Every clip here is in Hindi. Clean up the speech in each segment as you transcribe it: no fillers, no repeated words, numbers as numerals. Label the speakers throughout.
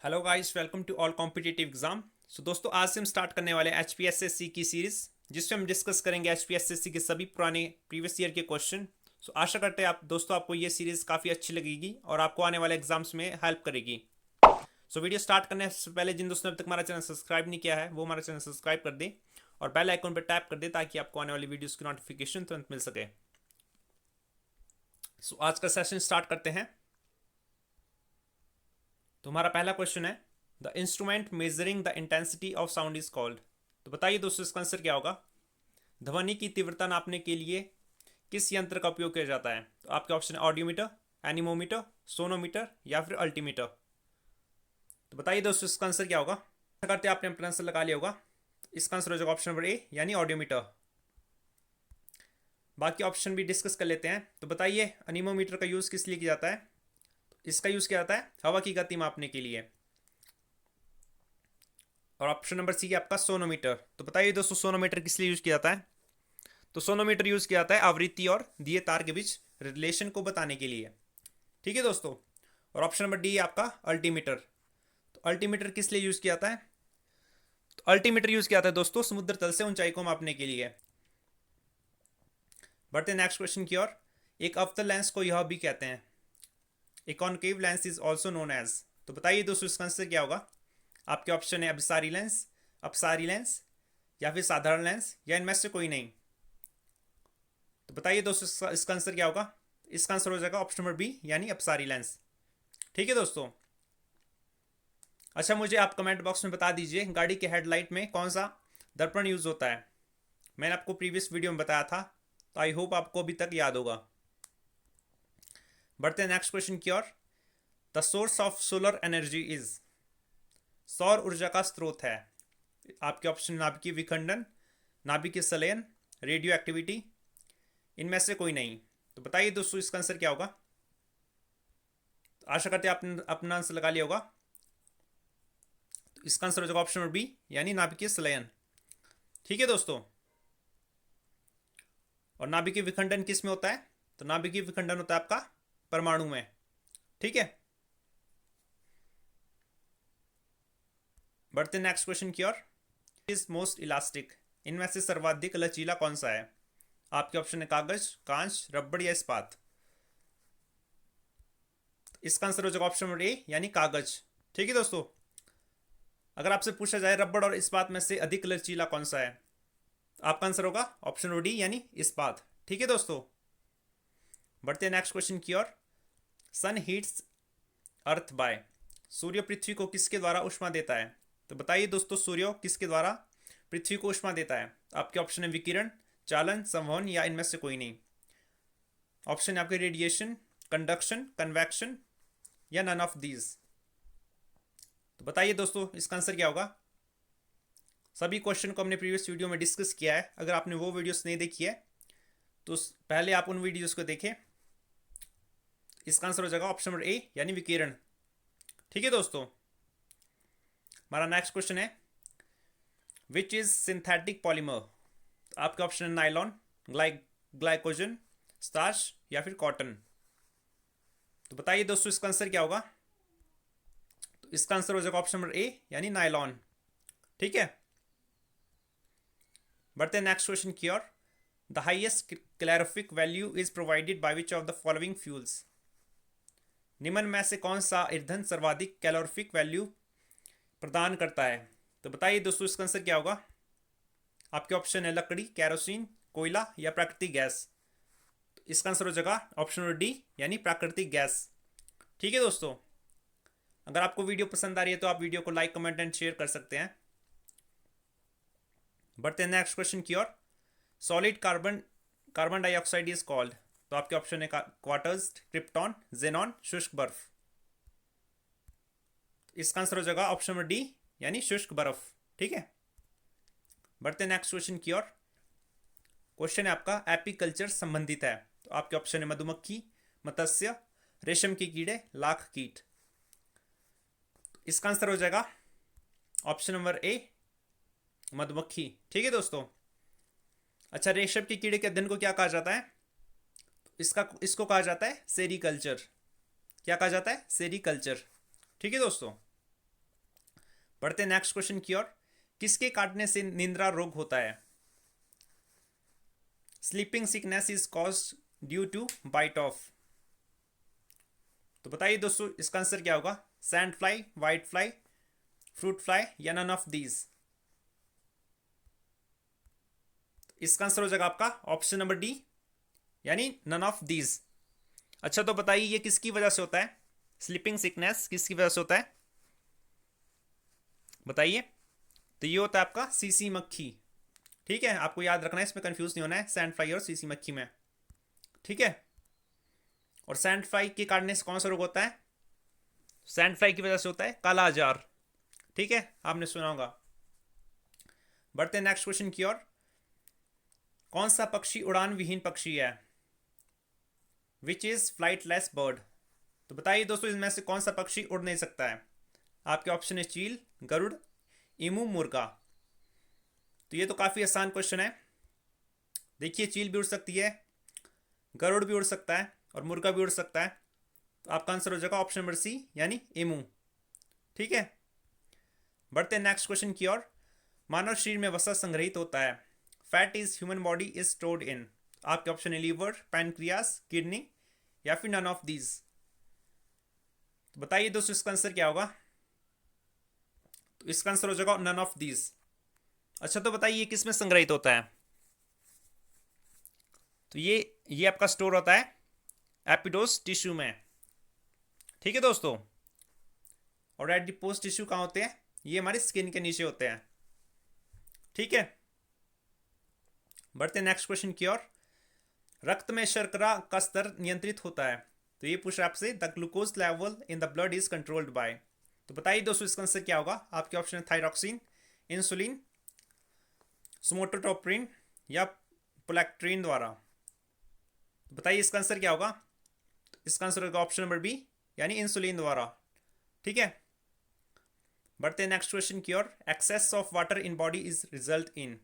Speaker 1: Hello guys, welcome to all competitive exam. So दोस्तों, आज से हम स्टार्ट करने वाले H P S S C की सीरीज, जिसमें हम डिस्कस करेंगे H P S S C के सभी पुराने प्रीवियस ईयर के क्वेश्चन। सो आशा करते हैं आप दोस्तों आपको ये सीरीज काफ़ी अच्छी लगेगी और आपको आने वाले एग्जाम्स में हेल्प करेगी। सो वीडियो स्टार्ट करने से पहले जिन दोस्तों ने अब तक हमारा चैनल सब्सक्राइब नहीं किया है वो हमारा चैनल सब्सक्राइब कर दें और बेल आइकन पर टैप कर दें ताकि आपको आने वाली वीडियोस की नोटिफिकेशन तुरंत मिल सके। सो आज का सेशन स्टार्ट करते हैं। तो हमारा पहला क्वेश्चन है, the instrument measuring the intensity of sound is called. तो बताइए दोस्तों इसका आंसर क्या होगा। ध्वनि की तीव्रता नापने के लिए किस यंत्र का उपयोग किया जाता है। तो आपके ऑप्शन है ऑडियोमीटर, एनीमोमीटर, सोनोमीटर या फिर अल्टीमीटर। तो बताइए दोस्तों इसका आंसर क्या होगा। आशा करते हैं आपने अपना आंसर लगा लिया होगा। इसका आंसर हो जाएगा ऑप्शन नंबर ए यानी ऑडियोमीटर। बाकी ऑप्शन भी डिस्कस कर लेते हैं। तो बताइए अनीमोमीटर का यूज़ किस लिए किया जाता है। इसका यूज़ किया जाता है हवा की गति मापने के लिए। और ऑप्शन नंबर सी है आपका सोनोमीटर। तो बताइए दोस्तों सोनोमीटर किस लिए यूज़ किया जाता है। तो सोनोमीटर यूज़ किया जाता है आवृत्ति और दिए तार के बीच रिलेशन को बताने के लिए। ठीक है दोस्तों। और ऑप्शन नंबर डी है आपका अल्टीमीटर। तो अल्टीमीटर किस लिए यूज़ किया जाता है। तो अल्टीमीटर यूज़ किया जाता है दोस्तों समुद्र तल से ऊंचाई को मापने के लिए। बढ़ते नेक्स्ट क्वेश्चन की ओर। एक अवतल लेंस को यह भी कहते हैं। A concave lens is also known as. तो बताइए दोस्तों इसका आंसर क्या होगा। आपके ऑप्शन है अभिसारी लेंस, अपसारी लेंस या फिर साधारण लेंस या इनमें से कोई नहीं। तो बताइए दोस्तों इसका आंसर क्या होगा। इसका आंसर हो जाएगा ऑप्शन नंबर बी यानी अपसारी लेंस। ठीक है दोस्तों। अच्छा, मुझे आप कमेंट बॉक्स में बता दीजिए गाड़ी के हेडलाइट में कौन सा दर्पण यूज होता है। मैंने आपको प्रीवियस वीडियो में बताया था, तो आई होप आपको अभी तक याद होगा। बढ़ते हैं नेक्स्ट क्वेश्चन की ओर। The source of solar energy is. सौर ऊर्जा का स्रोत है। आपके ऑप्शन नाभिकीय विखंडन, नाभिकीय संलयन, रेडियो एक्टिविटी, इनमें से कोई नहीं। तो बताइए दोस्तों इसका आंसर क्या होगा। तो आशा करते हैं आपने अपना आंसर लगा लिया होगा। तो इसका आंसर हो जाएगा ऑप्शन नंबर बी यानी नाभिकीय संलयन। ठीक है दोस्तों। और नाभिकीय विखंडन किस में होता है। तो नाभिकीय विखंडन होता है आपका परमाणु में। ठीक है। बढ़ते नेक्स्ट क्वेश्चन की ओर। Is most elastic. इनमें से सर्वाधिक लचीला कौन सा है। आपके ऑप्शन है कागज, कांच, रबड़ या इस्पात। इसका आंसर हो जाएगा ऑप्शन नंबर ए यानी कागज। ठीक है दोस्तों। अगर आपसे पूछा जाए रबड़ और इस्पात में से अधिक लचीला कौन सा है, आपका आंसर होगा ऑप्शन नंबर डी यानी इस्पात। ठीक है दोस्तों। बढ़ते हैं नेक्स्ट क्वेश्चन की ओर। सन हीट्स अर्थ बाय। सूर्य पृथ्वी को किसके द्वारा ऊष्मा देता है। तो बताइए दोस्तों सूर्य किसके द्वारा पृथ्वी को ऊष्मा देता है। आपके ऑप्शन है विकिरण, चालन, संवहन या इनमें से कोई नहीं। ऑप्शन है आपके रेडिएशन, कंडक्शन, कन्वेक्शन या नन ऑफ दीज। तो बताइए दोस्तों इसका आंसर क्या होगा। सभी क्वेश्चन को हमने प्रीवियस वीडियो में डिस्कस किया है। अगर आपने वो वीडियोस नहीं देखी है तो पहले आप उन वीडियोस को देखें। इसका आंसर हो जाएगा ऑप्शन नंबर ए यानी विकिरण। ठीक है दोस्तों। हमारा नेक्स्ट क्वेश्चन है, विच इज सिंथेटिक पॉलीमर। आपके ऑप्शन है नाइलॉन, ग्लाइकोजन, स्टार्च या फिर कॉटन। तो बताइए दोस्तों इसका आंसर क्या होगा। तो इसका आंसर हो जाएगा ऑप्शन नंबर ए यानी नाइलॉन। ठीक है। बढ़ते हैं नेक्स्ट क्वेश्चन की ओर। The highest calorific value is provided by which of the following fuels. निम्न में से कौन सा ईंधन सर्वाधिक कैलोरीफिक वैल्यू प्रदान करता है। तो बताइए दोस्तों इसका आंसर क्या होगा। आपके ऑप्शन है लकड़ी, कैरोसिन, कोयला या प्राकृतिक गैस। तो इसका आंसर हो जाएगा ऑप्शन नंबर डी यानी प्राकृतिक गैस। ठीक है दोस्तों। अगर आपको वीडियो पसंद आ रही है तो आप वीडियो को लाइक, कमेंट एंड शेयर कर सकते हैं। बढ़ते हैं नेक्स्ट क्वेश्चन की ओर। Solid carbon carbon dioxide is called. तो आपके ऑप्शन है क्वार्टर्स, क्रिप्टॉन, जेनॉन, शुष्क बर्फ। इसका आंसर हो जाएगा ऑप्शन नंबर डी यानी शुष्क बर्फ। ठीक है। बढ़ते हैं नेक्स्ट क्वेश्चन की ओर। क्वेश्चन है आपका एपीकल्चर संबंधित है। तो आपके ऑप्शन है मधुमक्खी, मत्स्य, रेशम के कीड़े, लाख कीट। इसका आंसर हो जाएगा ऑप्शन नंबर ए मधुमक्खी। ठीक है दोस्तों। अच्छा, रेशम के कीड़े के अध्ययन को क्या कहा जाता है। इसको कहा जाता है सेरीकल्चर। क्या कहा जाता है, सेरीकल्चर। ठीक है दोस्तों। बढ़ते नेक्स्ट क्वेश्चन की ओर। किसके काटने से निद्रा रोग होता है? Sleeping sickness is caused due to bite of. तो बताइए दोस्तों इसका आंसर क्या होगा? Sand fly, white fly, fruit fly या नन ऑफ दीज? इसका आंसर हो जाएगा आपका ऑप्शन नंबर डी, यानी नन ऑफ दीज। अच्छा तो बताइए ये किसकी वजह से होता है? स्लीपिंग सिकनेस किसकी वजह से होता है बताइए? तो ये होता है आपका सीसी मक्खी। ठीक है, आपको याद रखना है, इसमें कंफ्यूज नहीं होना है सैंड फ्लाई और सीसी मक्खी में। ठीक है, और सैंड फ्लाई के काटने से कौन सा रोग होता है? सैंड फ्लाई की वजह से होता है काला अजार। ठीक है, आपने सुना होगा। बढ़ते हैं नेक्स्ट क्वेश्चन की ओर। कौन सा पक्षी उड़ान विहीन पक्षी है? Which is flightless bird. तो बताइए दोस्तों इसमें से कौन सा पक्षी उड़ नहीं सकता है? आपके ऑप्शन है चील, गरुड़, ईमू, मुर्गा। तो ये तो काफ़ी आसान क्वेश्चन है। देखिए चील भी उड़ सकती है, गरुड़ भी उड़ सकता है और मुर्गा भी उड़ सकता है। तो आपका आंसर हो जाएगा ऑप्शन नंबर सी, यानी ईमू। ठीक है, बढ़ते हैं नेक्स्ट क्वेश्चन की ओर। मानव शरीर में वसा संग्रहित होता है। Fat is human body is stored in. आपके ऑप्शन है लीवर, पैनक्रियास, किडनी या फिर नन ऑफ दीज। तो बताइए दोस्तों इसका आंसर क्या होगा? तो इसका आंसर हो जाएगा नन ऑफ दीज। अच्छा तो बताइए ये किस में संग्रहित होता है? तो ये आपका स्टोर होता है एपिडोस टिश्यू में। ठीक है दोस्तों, और एडिपोज टिश्यू कहाँ होते हैं? ये हमारी स्किन के नीचे होते हैं। ठीक है, बढ़ते नेक्स्ट क्वेश्चन की ओर। रक्त में शर्करा का स्तर नियंत्रित होता है। तो ये पूछ रहा है आपसे, the glucose level in the blood is controlled by. तो बताइए दोस्तों इसका आंसर क्या होगा? आपके ऑप्शन है थायरॉक्सिन, इंसुलिन, सोमोटोटोप्रिन या प्रोलैक्टिन द्वारा। तो बताइए इसका आंसर क्या होगा? तो इसका आंसर होगा ऑप्शन नंबर बी, यानी इंसुलिन द्वारा। ठीक है, बढ़ते हैं नेक्स्ट क्वेश्चन की ओर। Excess of water in body is result in.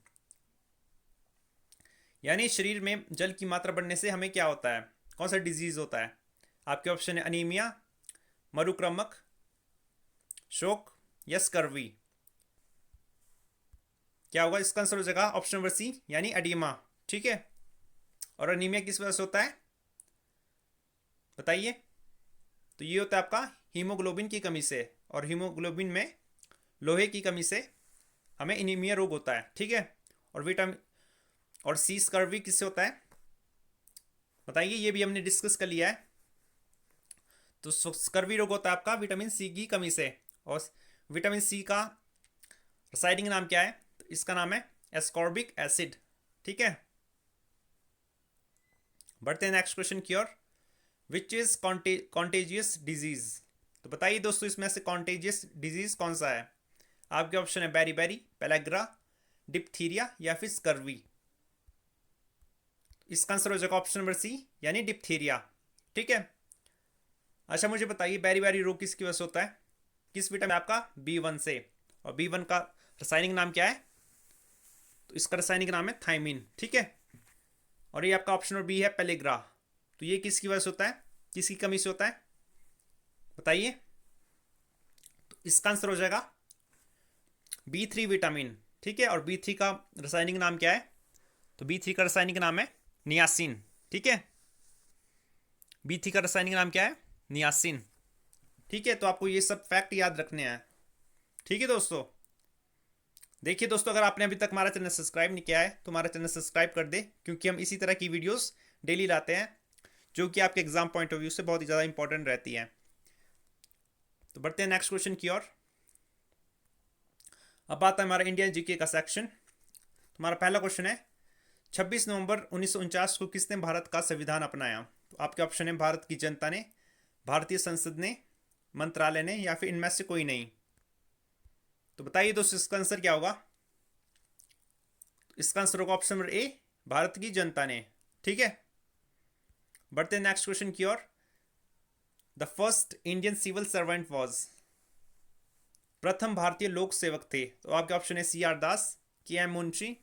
Speaker 1: यानी शरीर में जल की मात्रा बढ़ने से हमें क्या होता है? कौन सा डिजीज होता है? आपके ऑप्शन है अनीमिया, मरुक्रमक, शोक या स्कर्वी। क्या होगा? इसका आंसर हो जाएगा ऑप्शन नंबर सी, यानी एडिमा। ठीक है, और अनीमिया किस वजह से होता है बताइए? तो ये होता है आपका हीमोग्लोबिन की कमी से, और हीमोग्लोबिन में लोहे की कमी से हमें एनीमिया रोग होता है। ठीक है, और विटामिन और सी स्कर्वी किससे होता है बताइए? ये भी हमने डिस्कस कर लिया है। तो स्कर्वी रोग होता है आपका विटामिन सी की कमी से, और विटामिन सी का रासायनिक नाम क्या है? तो इसका नाम है एस्कॉर्बिक एसिड। ठीक है, बढ़ते हैं नेक्स्ट क्वेश्चन की ओर। Which is contagious disease. तो बताइए दोस्तों इसमें से कॉन्टेजियस डिजीज कौन सा है? आपके ऑप्शन है बेरी बेरी, पेलेग्रा, डिप्थीरिया या फिर स्कर्वी। इसका आंसर हो जाएगा ऑप्शन नंबर सी, यानी डिप्थीरिया। ठीक है, अच्छा मुझे बताइए बेरी बेरी रोग किसकी वजह से होता है? किस विटामिन? आपका B1 से, और B1 का रासायनिक नाम क्या है? तो इसका रासायनिक नाम है थाइमिन। ठीक है, और ये आपका ऑप्शन नंबर बी है पेलेग्रा। तो ये किसकी वजह से होता है? किसकी कमी से होता है बताइए? तो इसका आंसर हो जाएगा B3 विटामिन। ठीक है, और B3 का रासायनिक नाम क्या है? तो B3 का रासायनिक नाम है नियासिन। ठीक है, B3 का रासायनिक नाम क्या है? नियासिन। ठीक है, तो आपको ये सब फैक्ट याद रखने हैं। ठीक है दोस्तों, देखिए दोस्तों अगर आपने अभी तक हमारा चैनल सब्सक्राइब नहीं किया है तो हमारा चैनल सब्सक्राइब कर दे, क्योंकि हम इसी तरह की वीडियोस डेली लाते हैं जो कि आपके एग्जाम पॉइंट ऑफ व्यू से बहुत ही ज़्यादा इंपॉर्टेंट रहती है। तो बढ़ते हैं नेक्स्ट क्वेश्चन की ओर। अब आता है हमारा इंडियन जीके का सेक्शन। हमारा पहला क्वेश्चन है, 26 नवंबर 1949 को किसने भारत का संविधान अपनाया? तो आपके ऑप्शन है भारत की जनता ने, भारतीय संसद ने, मंत्रालय ने या फिर इनमें से कोई नहीं। तो बताइए दोस्तों इसका आंसर क्या होगा? इसका आंसर होगा ऑप्शन नंबर ए, भारत की जनता ने। ठीक है, बढ़ते हैं नेक्स्ट क्वेश्चन की ओर। The first Indian civil servant was. प्रथम भारतीय लोक सेवक थे। तो आपके ऑप्शन है CR दास, KM मुंशी,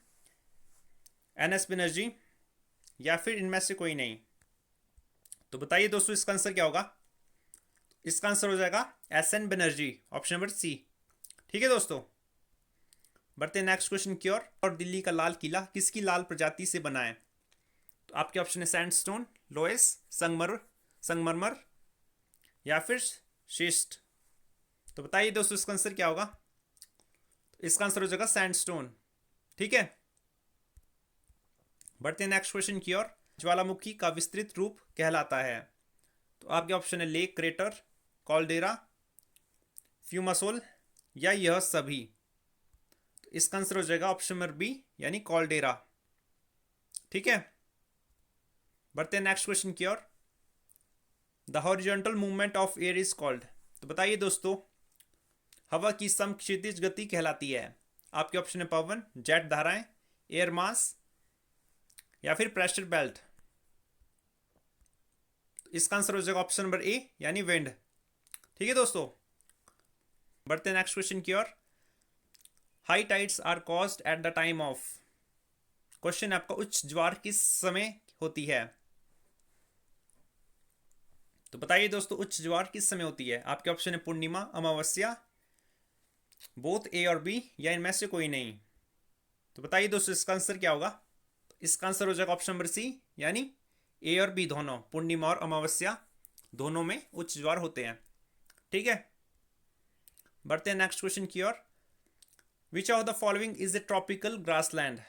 Speaker 1: NS बनर्जी या फिर इनमें से कोई नहीं। तो बताइए दोस्तों इसका आंसर क्या होगा? इसका आंसर हो जाएगा SN Banerjee, option number C. ठीक है दोस्तों, बढ़ते हैं नेक्स्ट क्वेश्चन की ओर। और दिल्ली का लाल किला किसकी लाल प्रजाति से बना है? तो आपके ऑप्शन है सैंडस्टोन, लोएस, संगमरमर या फिर शिस्ट। तो बताइए दोस्तों इसका आंसर क्या होगा? तो इसका आंसर हो जाएगा सैंडस्टोन। ठीक है, बढ़ते हैं नेक्स्ट क्वेश्चन की ओर। ज्वालामुखी का विस्तृत रूप कहलाता है? तो आपके ऑप्शन है लेक, क्रेटर, कॉल्डेरा, फ्यूमासोल या यह सभी। तो इसका आंसर हो जाएगा ऑप्शन नंबर बी यानी कॉल्डेरा। ठीक है, बढ़ते हैं नेक्स्ट क्वेश्चन की ओर। The horizontal movement of air is called. तो बताइए दोस्तों हवा की समक्षितिज गति कहलाती है? आपके ऑप्शन है पवन, जेट धाराएं, एयर मास या फिर प्रेशर बेल्ट। इसका आंसर हो जाएगा ऑप्शन नंबर ए यानी विंड। ठीक है दोस्तों, बढ़ते हैं नेक्स्ट क्वेश्चन की ओर। High tides are caused at the time of. Question आपका उच्च ज्वार किस समय होती है? तो बताइए दोस्तों उच्च ज्वार किस समय होती है? आपके ऑप्शन है पूर्णिमा, अमावस्या, बोथ ए और बी या इनमें से कोई नहीं। तो बताइए दोस्तों इसका आंसर क्या होगा? इसका आंसर हो जाएगा ऑप्शन नंबर सी यानी ए और बी दोनों, पूर्णिमा और अमावस्या दोनों में उच्च ज्वार होते हैं। ठीक है, बढ़ते हैं नेक्स्ट क्वेश्चन की ओर। Which of the following is a tropical grassland.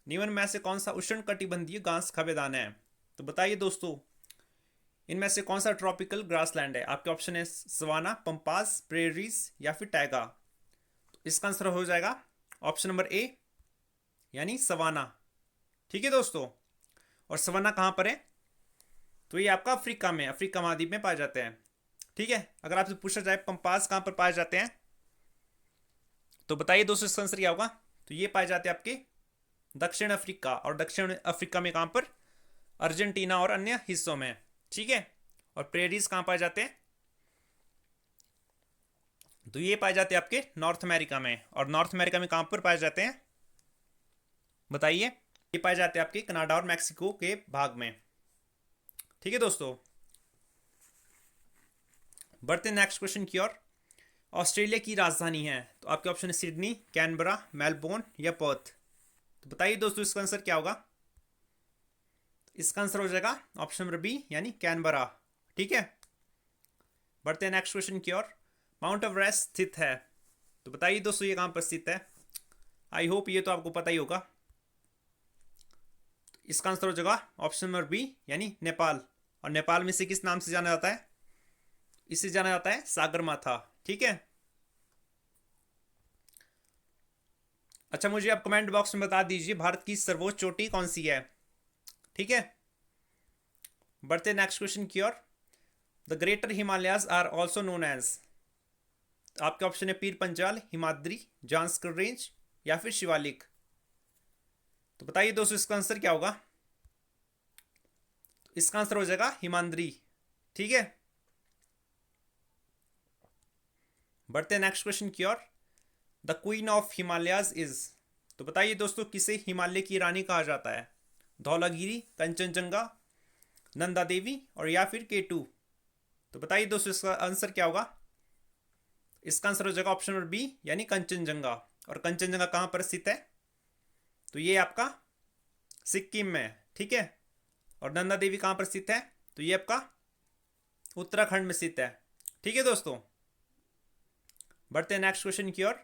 Speaker 1: निम्न में से कौन सा उष्ण कटिबंधीय घास का मैदान है? तो बताइए दोस्तों इनमें से कौन सा ट्रॉपिकल ग्रासलैंड है? आपके ऑप्शन है सवाना, पंपास, प्रेरीज या फिर टैगा। तो इसका आंसर हो जाएगा ऑप्शन नंबर ए यानी सवाना। ठीक है दोस्तों, और सवाना कहां पर है? तो ये आपका अफ्रीका में, अफ्रीका महाद्वीप में पाए जाते हैं। ठीक है, अगर आपसे पूछा जाए पंपास कहां पर पाए जाते हैं तो बताइए दोस्तों इसका आंसर क्या होगा? तो ये पाए जाते हैं आपके दक्षिण अफ्रीका, और दक्षिण अफ्रीका में कहां पर? अर्जेंटीना और अन्य हिस्सों में। ठीक है, और प्रेरीज कहां पाए जाते हैं? तो ये पाए जाते हैं आपके नॉर्थ अमेरिका में, और नॉर्थ अमेरिका में कहां पर पाए जाते हैं बताइए? ये पाए जाते हैं आपके कनाडा और मैक्सिको के भाग में। ठीक है दोस्तों, बढ़ते नेक्स्ट क्वेश्चन की ओर। ऑस्ट्रेलिया की राजधानी है? तो आपके ऑप्शन है सिडनी, कैनबरा, मेलबोर्न या पर्थ। तो बताइए दोस्तों इसका आंसर क्या होगा? इसका आंसर हो जाएगा ऑप्शन नंबर बी यानी कैनबरा। ठीक है, बढ़ते हैं नेक्स्ट क्वेश्चन की ओर। माउंट एवरेस्ट स्थित है? तो बताइए दोस्तों ये कहां पर स्थित है? आई होप ये तो आपको पता ही होगा। इसका आंसर हो जाएगा ऑप्शन नंबर बी यानी नेपाल। और नेपाल में से किस नाम से जाना जाता है? इसे जाना जाता है सागरमाथा। ठीक है, अच्छा मुझे आप कमेंट बॉक्स में बता दीजिए भारत की सर्वोच्च चोटी कौन सी है? ठीक है, बढ़ते नेक्स्ट क्वेश्चन की ओर। The greater Himalayas are also known as. आपके ऑप्शन है पीर पंजाल, हिमाद्री, जांस्कर रेंज या फिर शिवालिक। तो बताइए दोस्तों इसका आंसर क्या होगा? इसका आंसर हो जाएगा हिमाद्री। ठीक है, बढ़ते नेक्स्ट क्वेश्चन की ओर। The queen of Himalayas is. तो बताइए दोस्तों किसे हिमालय की रानी कहा जाता है? धौलागिरी, कंचनजंगा, नंदा देवी और या फिर केटू। तो बताइए दोस्तों इसका आंसर क्या होगा? इसका आंसर हो जाएगा ऑप्शन नंबर बी यानी कंचनजंगा। और कंचनजंगा कहां पर स्थित है? तो ये आपका सिक्किम में। ठीक है, और नंदा देवी कहां पर स्थित है? तो ये आपका उत्तराखंड में स्थित है। ठीक है दोस्तों, बढ़ते हैं नेक्स्ट क्वेश्चन की ओर।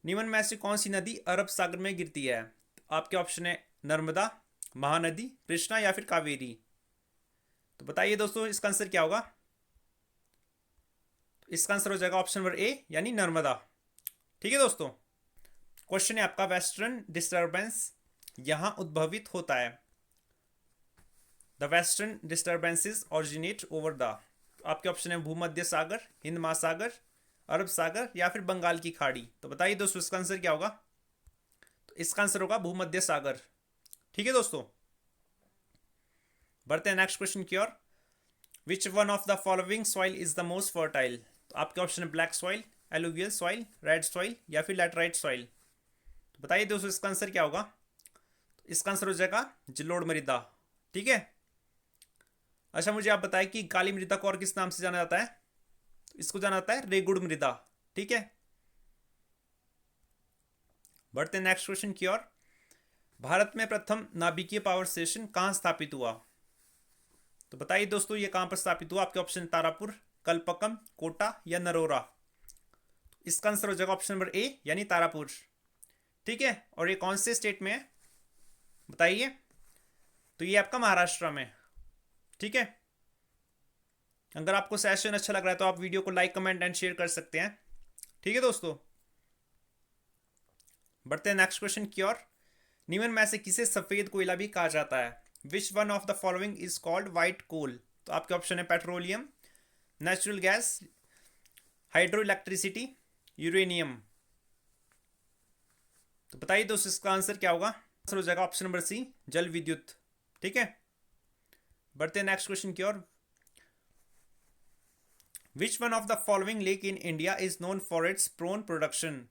Speaker 1: निम्न में से कौन सी नदी अरब सागर में गिरती है? आपके ऑप्शन है नर्मदा, महानदी, कृष्णा या फिर कावेरी। तो बताइए दोस्तों इसका आंसर क्या होगा? इसका आंसर हो जाएगा ऑप्शन नंबर ए यानी नर्मदा। ठीक है दोस्तों, क्वेश्चन है आपका वेस्टर्न डिस्टर्बेंस यहां उद्भवित होता है? The western disturbances originate over the. आपके ऑप्शन है भूमध्य सागर, हिंद महासागर, अरब सागर या फिर बंगाल की खाड़ी। तो बताइए दोस्तों इसका आंसर क्या होगा? तो इसका आंसर होगा भूमध्य सागर। ठीक है दोस्तों, बढ़ते हैं नेक्स्ट क्वेश्चन की ओर। Which one of the following soil is the most fertile? तो आपके ऑप्शन है black soil, alluvial soil, red soil या फिर लैटराइट सॉइल। तो बताइए दोस्तों इसका आंसर क्या होगा? तो इसका आंसर हो जाएगा जलोढ़ मृदा। ठीक है, अच्छा मुझे आप बताएं कि काली मृदा को और किस नाम से जाना जाता है? इसको जाना जाता है रेगुड़ मृदा। ठीक है, बढ़ते नेक्स्ट क्वेश्चन की ओर। भारत में प्रथम नाभिकीय पावर स्टेशन कहाँ स्थापित हुआ? तो बताइए दोस्तों ये कहाँ पर स्थापित हुआ? आपके ऑप्शन तारापुर, कलपक्कम, कोटा या नरोरा। इसका आंसर हो जाएगा ऑप्शन नंबर ए यानी तारापुर। ठीक है, और ये कौन से स्टेट में है बताइए? तो ये आपका महाराष्ट्र में। ठीक है, अगर आपको सेशन अच्छा लग रहा है तो आप वीडियो को लाइक, कमेंट एंड शेयर कर सकते हैं। ठीक है दोस्तों, बढ़ते हैं नेक्स्ट क्वेश्चन की ओर। निम्न में से किसे सफेद कोयला भी कहा जाता है? Which one of the following is called white coal? तो आपके ऑप्शन है petroleum, natural gas, hydro electricity, uranium. तो बताइए दोस्तों इसका आंसर क्या होगा? आंसर हो जाएगा ऑप्शन नंबर सी, जल विद्युत। ठीक है, बढ़ते हैं नेक्स्ट क्वेश्चन की ओर। Which one of the following lake in India is known for its prawn production?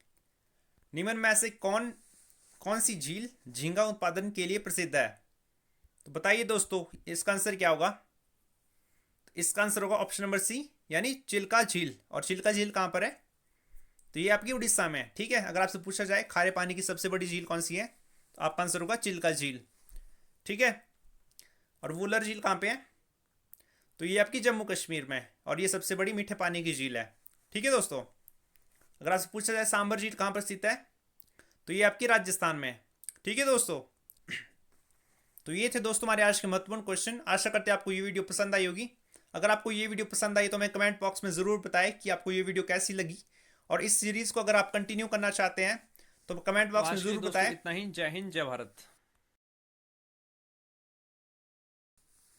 Speaker 1: निम्न में से कौन कौन सी झील झींगा उत्पादन के लिए प्रसिद्ध है? तो बताइए दोस्तों इसका आंसर क्या होगा? इसका आंसर होगा ऑप्शन नंबर सी यानी चिल्का झील। और चिल्का झील कहां पर है? तो ये आपकी उड़ीसा में है। ठीक है, अगर आपसे पूछा जाए खारे पानी की सबसे बड़ी झील कौन सी है, तो आपका आंसर होगा चिल्का झील। ठीक है, और वुलर झील कहाँ पे है? तो ये आपकी जम्मू कश्मीर में, और ये सबसे बड़ी मीठे पानी की झील है। ठीक है दोस्तों, अगर आपसे पूछा जाए सांबर झील कहाँ पर स्थित है, तो ये आपकी राजस्थान में। ठीक है दोस्तों, तो ये थे दोस्तों हमारे आज के महत्वपूर्ण क्वेश्चन। आशा करते हैं आपको ये वीडियो पसंद आई होगी। अगर आपको ये वीडियो पसंद आई तो हमें कमेंट बॉक्स में ज़रूर बताएं कि आपको ये वीडियो कैसी लगी, और इस सीरीज़ को अगर आप कंटिन्यू करना चाहते हैं तो कमेंट
Speaker 2: तो
Speaker 1: बॉक्स में
Speaker 2: आज के लिए
Speaker 1: ज़रूर
Speaker 2: दोस्तों
Speaker 1: बताएं।
Speaker 2: इतना ही। जय हिंद, जय भारत।